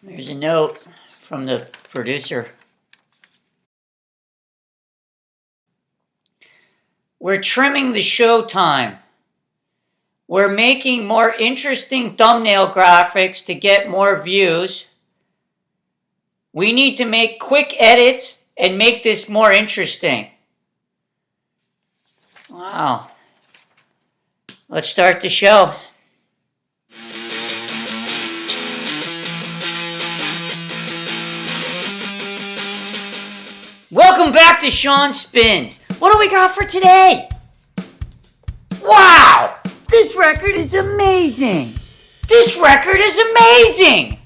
There's a note from the producer. We're trimming the show time. We're making more interesting thumbnail graphics to get more views. We need to make quick edits and make this more interesting. Wow. Let's start the show. Welcome back to Shaun Spins. What do we got for today? Wow! This record is amazing! This record is amazing!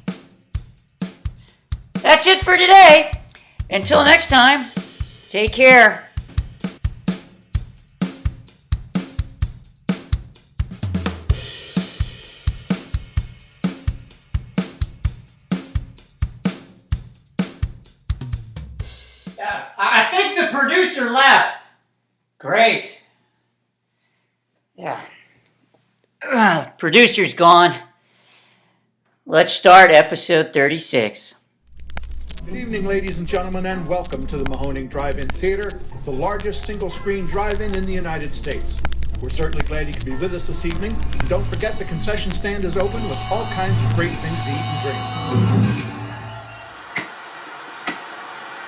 That's it for today. Until next time, take care. I think the producer left. Great. Yeah. Producer's gone. Let's start episode 36. Good evening, ladies and gentlemen, and welcome to the Mahoning Drive-In Theater, the largest single-screen drive-in in the United States. We're certainly glad you could be with us this evening. And don't forget the concession stand is open with all kinds of great things to eat and drink.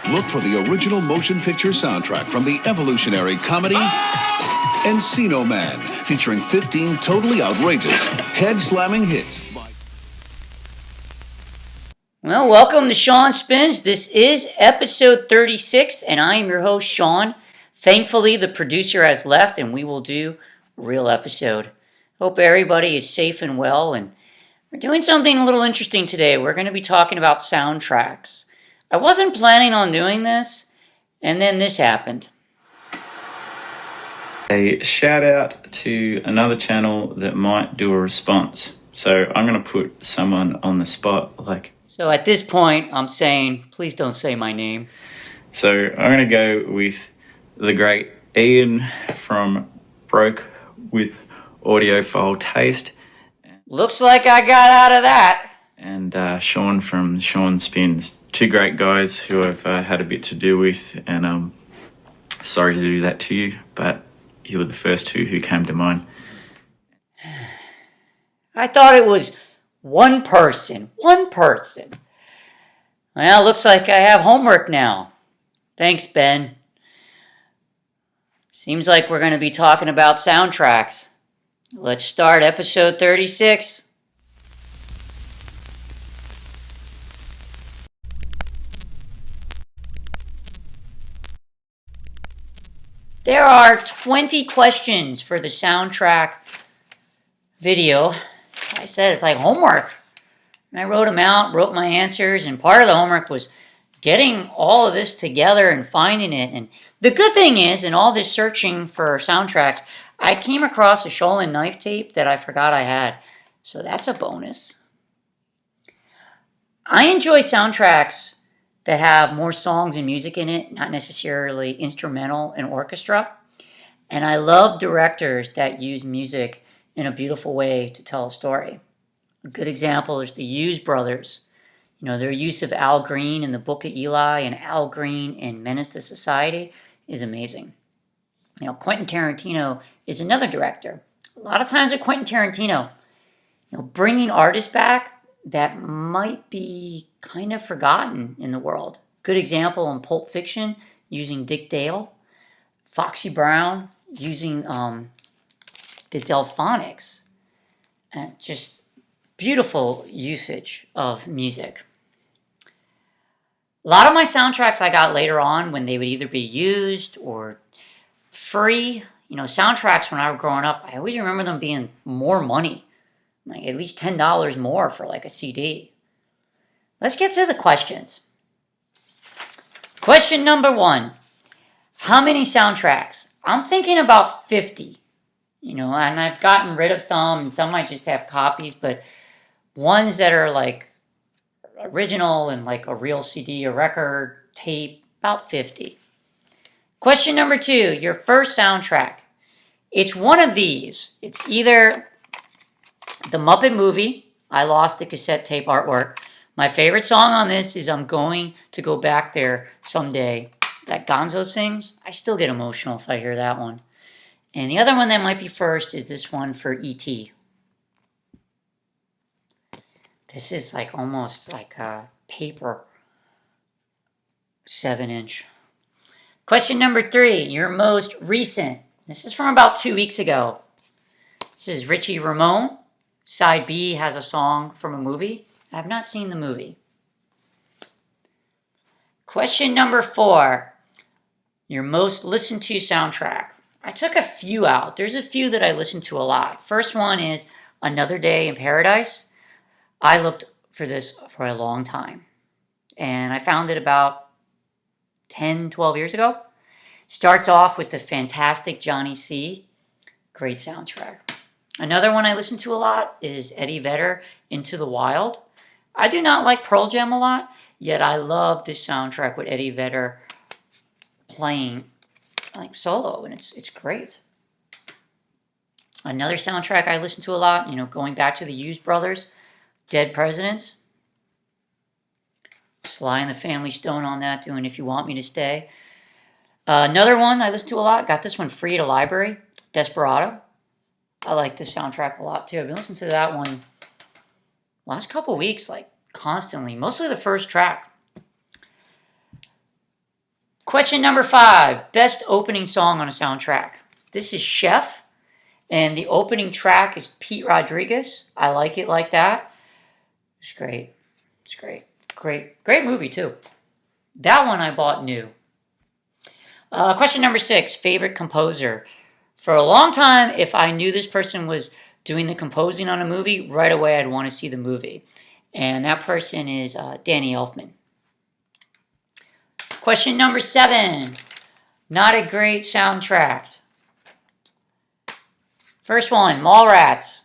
Look for the original motion picture soundtrack from the evolutionary comedy Encino Man, featuring 15 totally outrageous, head-slamming hits. Well, welcome to Shaun Spins. This is episode 36, and I am your host, Shaun. Thankfully, the producer has left, and we will do a real episode. Hope everybody is safe and well, and we're doing something a little interesting today. We're going to be talking about soundtracks. I wasn't planning on doing this, and then this happened. A shout out to another channel that might do a response. So I'm going to put someone on the spot. So at this point, I'm saying, please don't say my name. So I'm going to go with the great Ian from Broke with Audiophile Taste. Looks like I got out of that. And Shaun from Shaun Spins. Two great guys who I've had a bit to do with, and I'm sorry to do that to you, but you were the first two who came to mind. I thought it was one person. Well, looks like I have homework now. Thanks, Ben. Seems like we're going to be talking about soundtracks. Let's start episode 36. There are 20 questions for the soundtrack video. I said it's like homework. And I wrote them out, wrote my answers, and part of the homework was getting all of this together and finding it. And the good thing is, in all this searching for soundtracks, I came across a Shaolin knife tape that I forgot I had. So that's a bonus. I enjoy soundtracks that have more songs and music in it, not necessarily instrumental and orchestra. And I love directors that use music in a beautiful way to tell a story. A good example is the Hughes brothers. You know, their use of Al Green in The Book of Eli and Al Green in Menace to Society is amazing. You know, Quentin Tarantino is another director. A lot of times with Quentin Tarantino, bringing artists back that might be kind of forgotten in the world. Good example in Pulp Fiction, using Dick Dale. Foxy Brown, using the Delphonics. And just beautiful usage of music. A lot of my soundtracks I got later on when they would either be used or free. Soundtracks when I was growing up, I always remember them being more money. Like at least $10 more for like a CD. Let's get to the questions. Question number 1. How many soundtracks? I'm thinking about 50. And I've gotten rid of some, and some might just have copies, but ones that are like original and like a real CD, a record, tape, about 50. Question number 2, your first soundtrack. It's one of these. It's either The Muppet Movie, I lost the cassette tape artwork, My favorite song on this is I'm Going to Go Back There Someday. That Gonzo sings. I still get emotional if I hear that one. And the other one that might be first is this one for E.T. This is like almost like a paper 7-inch. Question number 3, your most recent. This is from about 2 weeks ago. This is Richie Ramone. Side B has a song from a movie. I have not seen the movie. Question number 4, your most listened to soundtrack. I took a few out. There's a few that I listen to a lot. First one is Another Day in Paradise. I looked for this for a long time. And I found it about 10, 12 years ago. Starts off with the fantastic Johnny C. Great soundtrack. Another one I listen to a lot is Eddie Vedder, Into the Wild. I do not like Pearl Jam a lot, yet I love this soundtrack with Eddie Vedder playing like solo, and it's great. Another soundtrack I listen to a lot, going back to the Hughes Brothers, Dead Presidents. Sly and the Family Stone on that, doing If You Want Me to Stay. Another one I listen to a lot, got this one free at a library, Desperado. I like this soundtrack a lot too. I've been listening to that one last couple weeks, like constantly, mostly the first track. Question number 5, best opening song on a soundtrack. This is Chef, and the opening track is Pete Rodriguez. I like it like that. It's great. It's great. Great movie too. That one I bought new. Question number 6, favorite composer. For a long time, if I knew this person was doing the composing on a movie, right away I'd want to see the movie. And that person is Danny Elfman. Question number 7, not a great soundtrack. First one, Mallrats.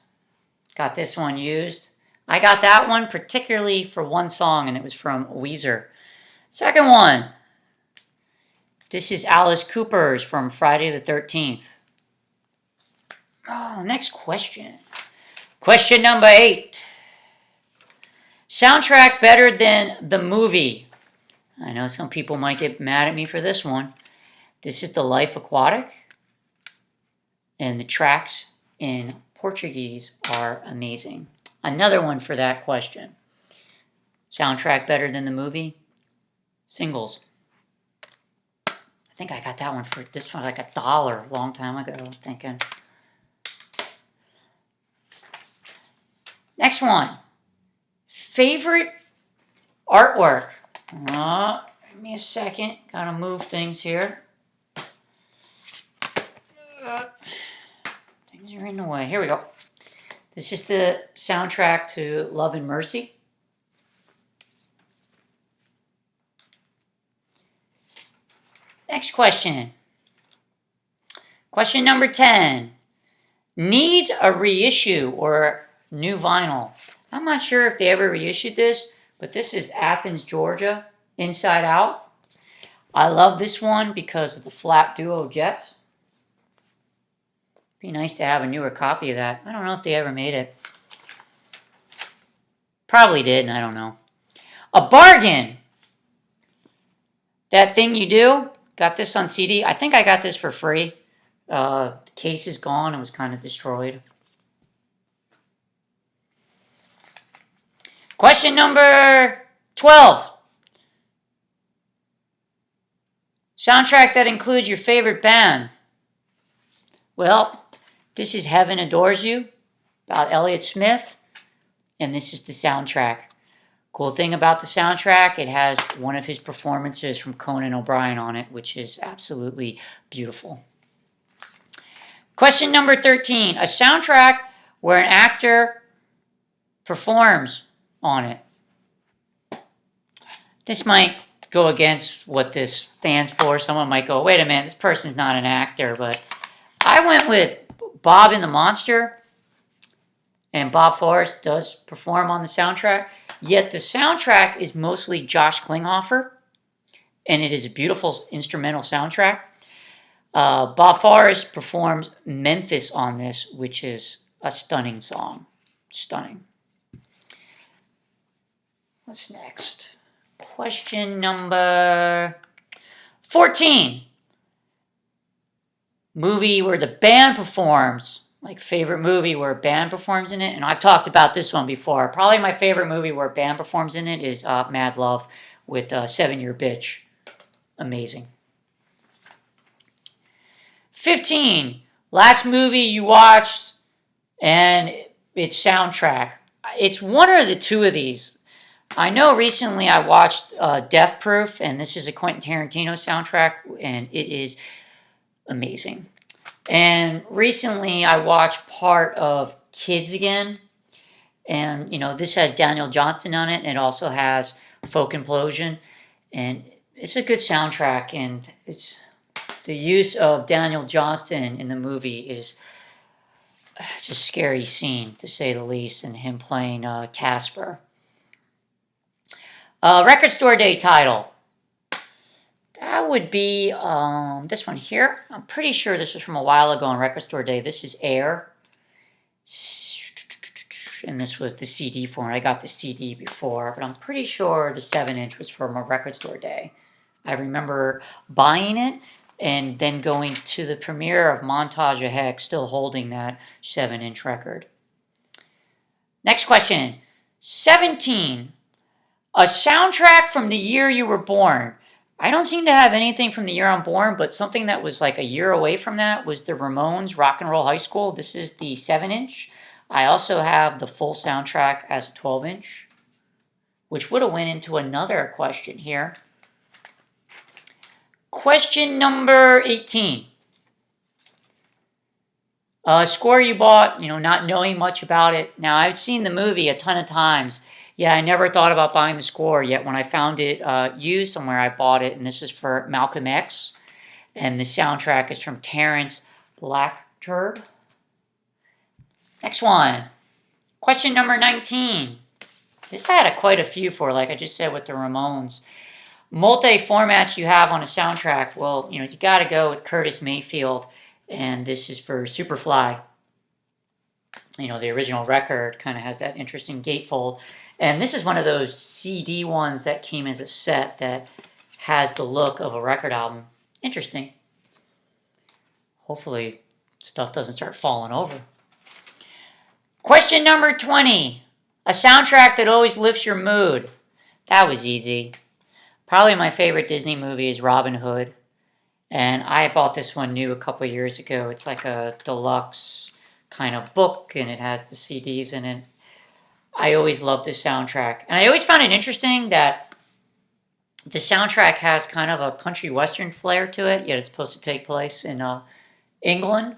Got this one used. I got that one particularly for one song, and it was from Weezer. Second one, this is Alice Cooper's from Friday the 13th. Oh, next question. Question number 8. Soundtrack better than the movie. I know some people might get mad at me for this one. This is The Life Aquatic. And the tracks in Portuguese are amazing. Another one for that question. Soundtrack better than the movie? Singles. I think I got that one for this one like $1 a long time ago, I'm thinking. Next one. Favorite artwork. Give me a second. Gotta move things here. Things are in the way. Here we go. This is the soundtrack to Love and Mercy. Next question. Question number 10. Needs a reissue or new vinyl. I'm not sure if they ever reissued this, but this is Athens, Georgia, Inside Out. I love this one because of the Flat Duo Jets. Be nice to have a newer copy of that. I don't know if they ever made it. Probably did, and I don't know. A bargain. That Thing You Do. Got this on CD. I think I got this for free. The case is gone. It was kind of destroyed. Question number 12. Soundtrack that includes your favorite band. Well, this is Heaven Adores You, about Elliott Smith, and this is the soundtrack. Cool thing about the soundtrack, it has one of his performances from Conan O'Brien on it, which is absolutely beautiful. Question number 13. A soundtrack where an actor performs on it. This might go against what this stands for. Someone might go, wait a minute, this person's not an actor, but I went with Bob and the Monster, and Bob Forrest does perform on the soundtrack, yet the soundtrack is mostly Josh Klinghoffer, and it is a beautiful instrumental soundtrack. Bob Forrest performs Memphis on this, which is a stunning song. Stunning. What's next? Question number 14. Movie where the band performs. Like favorite movie where a band performs in it. And I've talked about this one before. Probably my favorite movie where a band performs in it is Mad Love with 7 Year Bitch. Amazing. 15. Last movie you watched and its soundtrack. It's one or the two of these. I know recently I watched Death Proof, and this is a Quentin Tarantino soundtrack, and it is amazing. And recently I watched part of Kids again, and this has Daniel Johnston on it, and it also has Folk Implosion, and it's a good soundtrack, and it's the use of Daniel Johnston in the movie is it's a scary scene, to say the least, and him playing Casper. Record Store Day title. That would be this one here. I'm pretty sure this was from a while ago on Record Store Day. This is Air. And this was the CD form. I got the CD before, but I'm pretty sure the 7-inch was from a Record Store Day. I remember buying it and then going to the premiere of Montage of Heck, still holding that 7-inch record. Next question. 17. A soundtrack from the year you were born. I don't seem to have anything from the year I'm born, but something that was like a year away from that was the Ramones Rock and Roll High School. This is the 7-inch. I also have the full soundtrack as a 12-inch, which would have went into another question here. Question number 18. A score you bought, not knowing much about it. Now, I've seen the movie a ton of times. Yeah, I never thought about buying the score, yet when I found it used somewhere, I bought it, and this is for Malcolm X. And the soundtrack is from Terrence Blackturd. Next one. Question number 19. This I had quite a few for, like I just said with the Ramones. Multi-formats you have on a soundtrack. Well, you got to go with Curtis Mayfield, and this is for Superfly. The original record kind of has that interesting gatefold. And this is one of those CD ones that came as a set that has the look of a record album. Interesting. Hopefully stuff doesn't start falling over. Question number 20. A soundtrack that always lifts your mood. That was easy. Probably my favorite Disney movie is Robin Hood. And I bought this one new a couple years ago. It's like a deluxe kind of book, and it has the CDs in it. I always loved this soundtrack. And I always found it interesting that the soundtrack has kind of a country western flair to it, yet it's supposed to take place in England.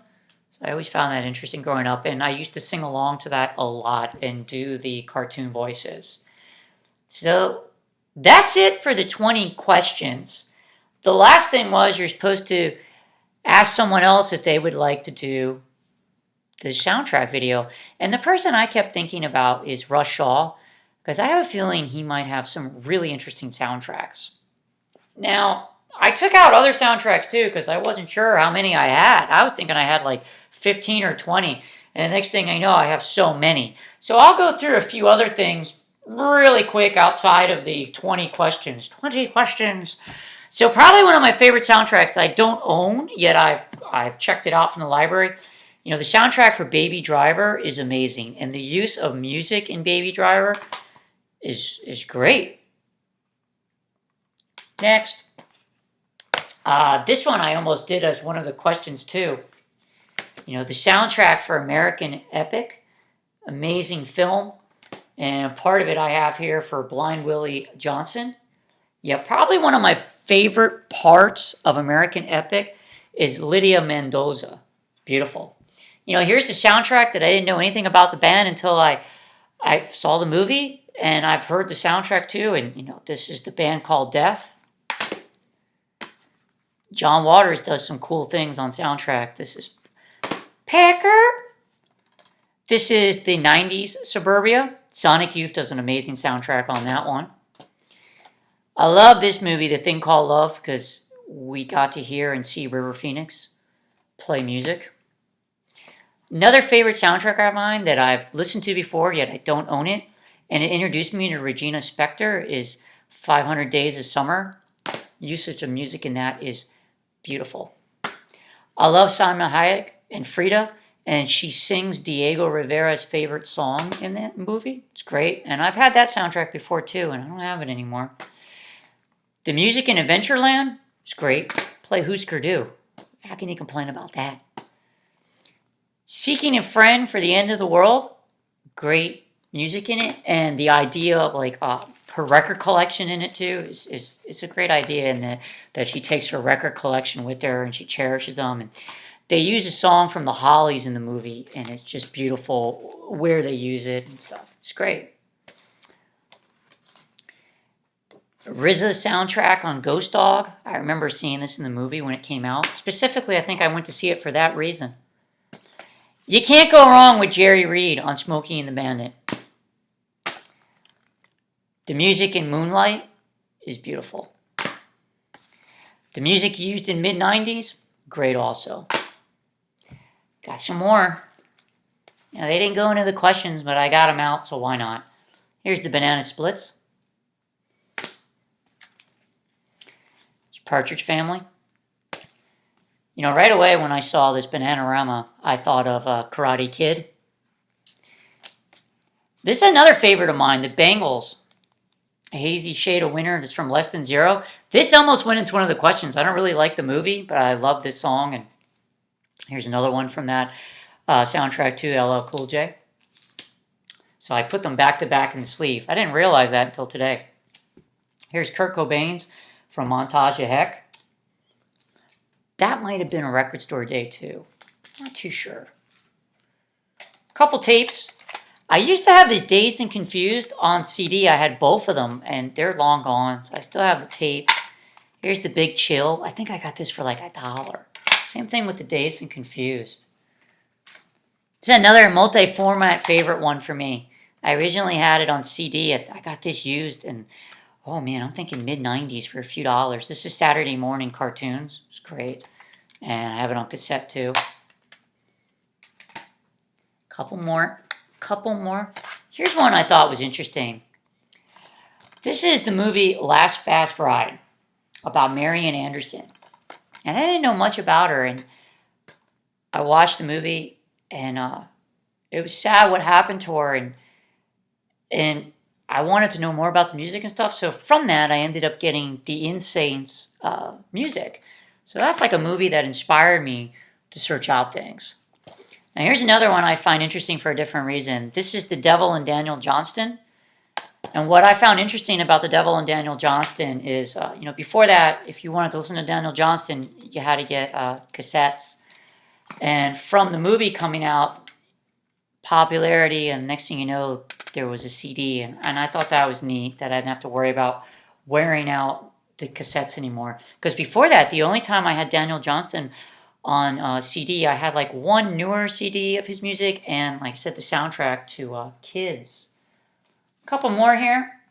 So I always found that interesting growing up, and I used to sing along to that a lot and do the cartoon voices. So that's it for the 20 questions. The last thing was you're supposed to ask someone else if they would like to do the soundtrack video. And the person I kept thinking about is Russ Shaw, because I have a feeling he might have some really interesting soundtracks. Now, I took out other soundtracks too, because I wasn't sure how many I had. I was thinking I had like 15 or 20. And the next thing I know, I have so many. So I'll go through a few other things really quick outside of the 20 questions. 20 questions. So probably one of my favorite soundtracks that I don't own, yet I've checked it out from the library. The soundtrack for Baby Driver is amazing. And the use of music in Baby Driver is great. Next. This one I almost did as one of the questions too. The soundtrack for American Epic. Amazing film. And part of it I have here for Blind Willie Johnson. Yeah, probably one of my favorite parts of American Epic is Lydia Mendoza. Beautiful. Here's the soundtrack that I didn't know anything about the band until I saw the movie, and I've heard the soundtrack too, and this is the band called Death. John Waters does some cool things on soundtrack. This is Pecker. This is the 90s Suburbia. Sonic Youth does an amazing soundtrack on that one. I love this movie, The Thing Called Love, because we got to hear and see River Phoenix play music. Another favorite soundtrack of mine that I've listened to before, yet I don't own it, and it introduced me to Regina Spektor, is 500 Days of Summer. Usage of music in that is beautiful. I love Salma Hayek and Frida, and she sings Diego Rivera's favorite song in that movie. It's great, and I've had that soundtrack before too, and I don't have it anymore. The music in Adventureland is great. Play Husker Du. How can you complain about that? Seeking a Friend for the End of the World, great music in it, and the idea of like her record collection in it too is a great idea, and that she takes her record collection with her and she cherishes them. And they use a song from the Hollies in the movie, and it's just beautiful where they use it and stuff. It's great. RZA's soundtrack on Ghost Dog. I remember seeing this in the movie when it came out. Specifically, I think I went to see it for that reason. You can't go wrong with Jerry Reed on Smokey and the Bandit. The music in Moonlight is beautiful. The music used in mid-90s, great also. Got some more. They didn't go into the questions, but I got them out, so why not? Here's the Banana Splits. Partridge Family. Right away when I saw this Bananarama, I thought of Karate Kid. This is another favorite of mine, the Bangles. A Hazy Shade of Winter. This is from Less Than Zero. This almost went into one of the questions. I don't really like the movie, but I love this song. And here's another one from that soundtrack to LL Cool J. So I put them back to back in the sleeve. I didn't realize that until today. Here's Kurt Cobain's from Montage of Heck. That might have been a Record Store Day too. Not too sure. Couple tapes. I used to have this Dazed and Confused on CD. I had both of them, and they're long gone, so I still have the tape. Here's the Big Chill. I think I got this for like $1. Same thing with the Dazed and Confused. This is another multi-format favorite one for me. I originally had it on CD. I got this used, and oh man, I'm thinking mid-90s for a few dollars. This is Saturday Morning Cartoons. It's great. And I have it on cassette too. Couple more. Here's one I thought was interesting. This is the movie Last Fast Ride about Marian Anderson. And I didn't know much about her. And I watched the movie, and it was sad what happened to her. And I wanted to know more about the music and stuff, so from that I ended up getting the Insane's music. So that's like a movie that inspired me to search out things. Now here's another one I find interesting for a different reason. This is The Devil and Daniel Johnston. And what I found interesting about The Devil and Daniel Johnston is, before that, if you wanted to listen to Daniel Johnston, you had to get cassettes. And from the movie coming out, popularity, and next thing you know, there was a CD, and I thought that was neat that I didn't have to worry about wearing out the cassettes anymore. Because before that, the only time I had Daniel Johnston on CD, I had like one newer CD of his music, and like I said, the soundtrack to Kids. A couple more here.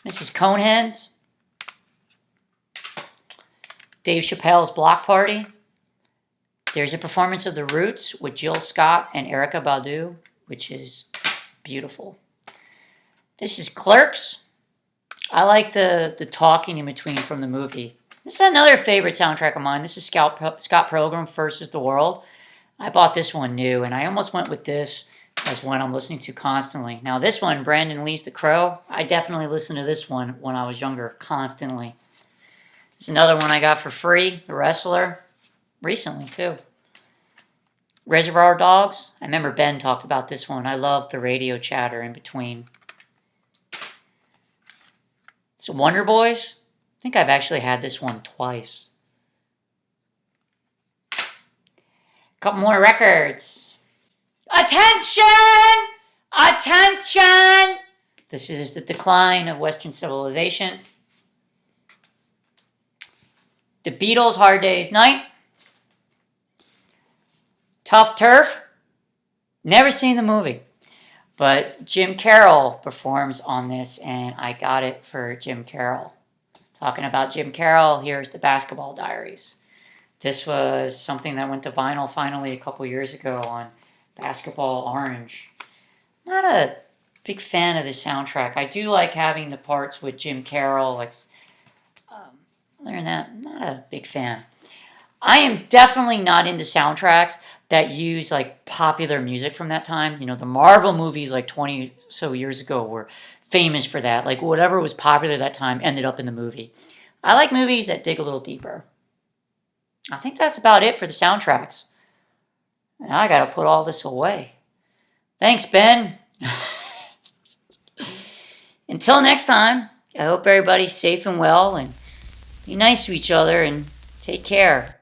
This is Coneheads. Dave Chappelle's Block Party. There's a performance of The Roots with Jill Scott and Erykah Badu, which is beautiful. This is Clerks. I like the talking in between from the movie. This is another favorite soundtrack of mine. This is Scott Pilgrim versus the World. I bought this one new, and I almost went with this as one I'm listening to constantly. Now this one, Brandon Lee's The Crow, I definitely listened to this one when I was younger, constantly. It's another one I got for free, The Wrestler, recently too. Reservoir Dogs, I remember Ben talked about this one. I love the radio chatter in between. So Wonder Boys, I think I've actually had this one twice. A couple more records. Attention! Attention! This is The Decline of Western Civilization. The Beatles' Hard Day's Night. Tough Turf. Never seen the movie. But Jim Carroll performs on this, and I got it for Jim Carroll. Talking about Jim Carroll, here's The Basketball Diaries. This was something that went to vinyl finally a couple years ago on Basketball Orange. Not a big fan of the soundtrack. I do like having the parts with Jim Carroll. Like, other than that, I'm not a big fan. I am definitely not into soundtracks that use like popular music from that time. The Marvel movies like 20 so years ago were famous for that. Like whatever was popular at that time ended up in the movie. I like movies that dig a little deeper. I think that's about it for the soundtracks. And I gotta put all this away. Thanks, Ben. Until next time, I hope everybody's safe and well and be nice to each other and take care.